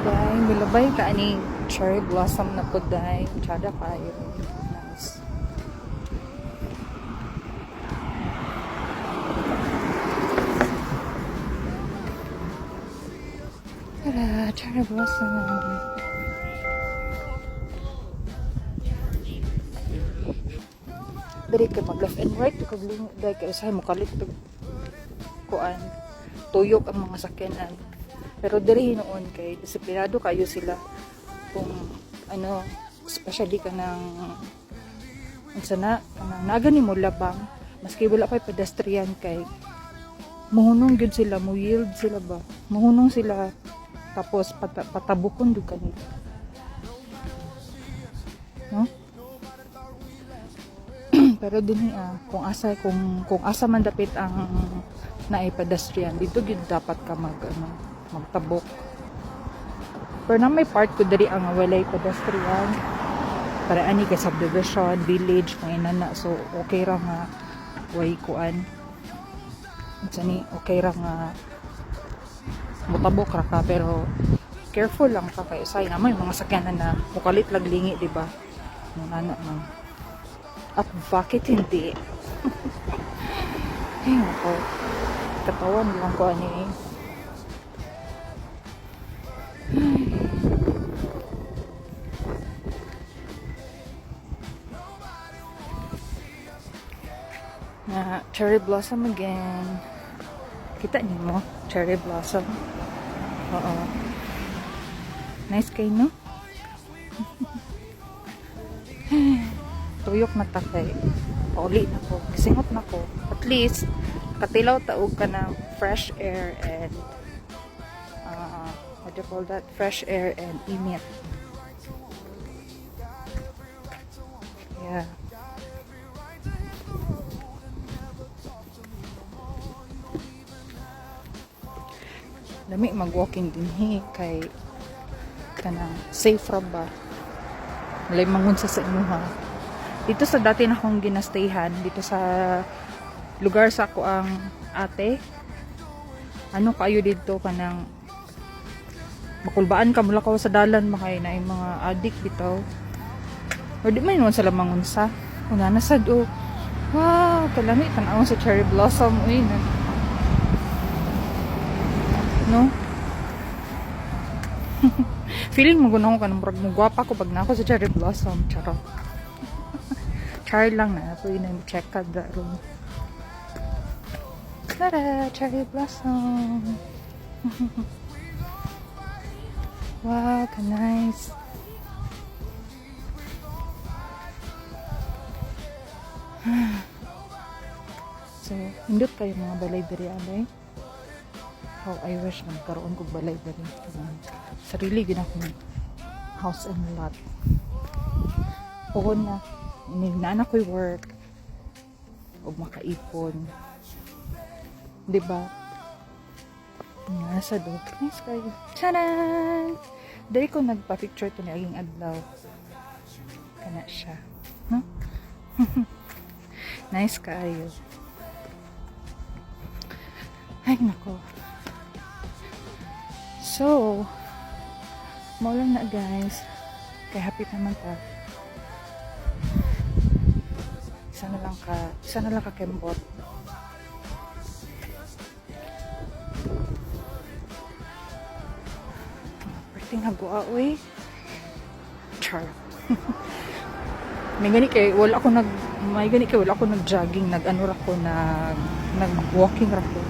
Dahil milabay ka ani cherry blossom na po dahil tsada kayo. Nice. Tara, cherry blossom. Dari ka mag left and right kag lingo dahil kay usahay mo kalit kuan tuyok ang mga sakyanan. Pero diri noon kay disiplinado kayo sila kung ano, especially ka ng unsana naga ni mo labang maski wala pay pedestrian kay muhunong gud sila, mo yield sila ba, muhunong sila tapos patabukon dud kanila, no? Pero dinhi kung asa man dapit ang naay pedestrian dito gid dapat ka magtabok. Pero na may part ko diri ang walay pedestrian para ani kay subdivision, village kung inana, so okay ra nga way kuan ni okay ra nga mutabok ra ka, pero careful lang ka kay usay na may mga sakyanan na mukalit lag lingi, di ba? Nana man. At bakit hindi? Ay, ako. Katawan lang ko ani. Na cherry blossom again. Kita niyo mo, cherry blossom. Oo. Nice kayo, no? Tuyok na takay. Pauli na ko. Singot na ko. At least, katilaw taog ka ng fresh air and what do you call that? Fresh air and init. Yeah. Dami mag-walking din kay kanang safe ra ba? Malay mangunsa sa inyo ha. Dito sa dati na akong ginastayhan, dito sa lugar sa ako ang ate. Ano kayo dito kanang makulbaan ka mula ka sa dalan makay na yung mga adik bitaw. O di man yun sila mangunsa. Una na sad o. Wow, kalami tanawon sa cherry blossom. Uy, no? Feeling mo gunong ka ng magwapa ko pag na ako sa cherry blossom. Charot. Char lang na. Pwede na check ka da room. Tara! Cherry blossom! Wow, ka nice! So, hindot kayo mga balay diri alay. How I wish magkaroon kong balay diri. Sarili gina akong house and lot. Puhon na. Inignan ako'y work. O makaipon. Diba? Nasa do. Nice kayo. Taran! Dari ko nagpa-picture to ni aging adlaw. Kana siya. Huh? Nice kayo. Ay, nako. So, maulang na guys. Kaya happy naman ta. Isa na lang ka kembot. Perting hagua, uy. Char. May gani kay wala ako nag-jogging, nag-ano ra ko, nag-walking ra ko.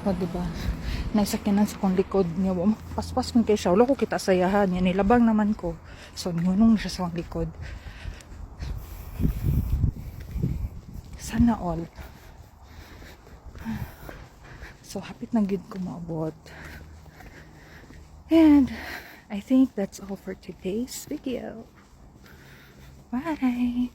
O, diba? Naisakyanan sa kong likod niya. Paspas kong kay siya. Wala ko kita sayahan niya. Nilabang naman ko. So, ngunong siya sa kong likod. Sana all. So, hapit na gid ko maabot. And, I think that's all for today's video. Bye!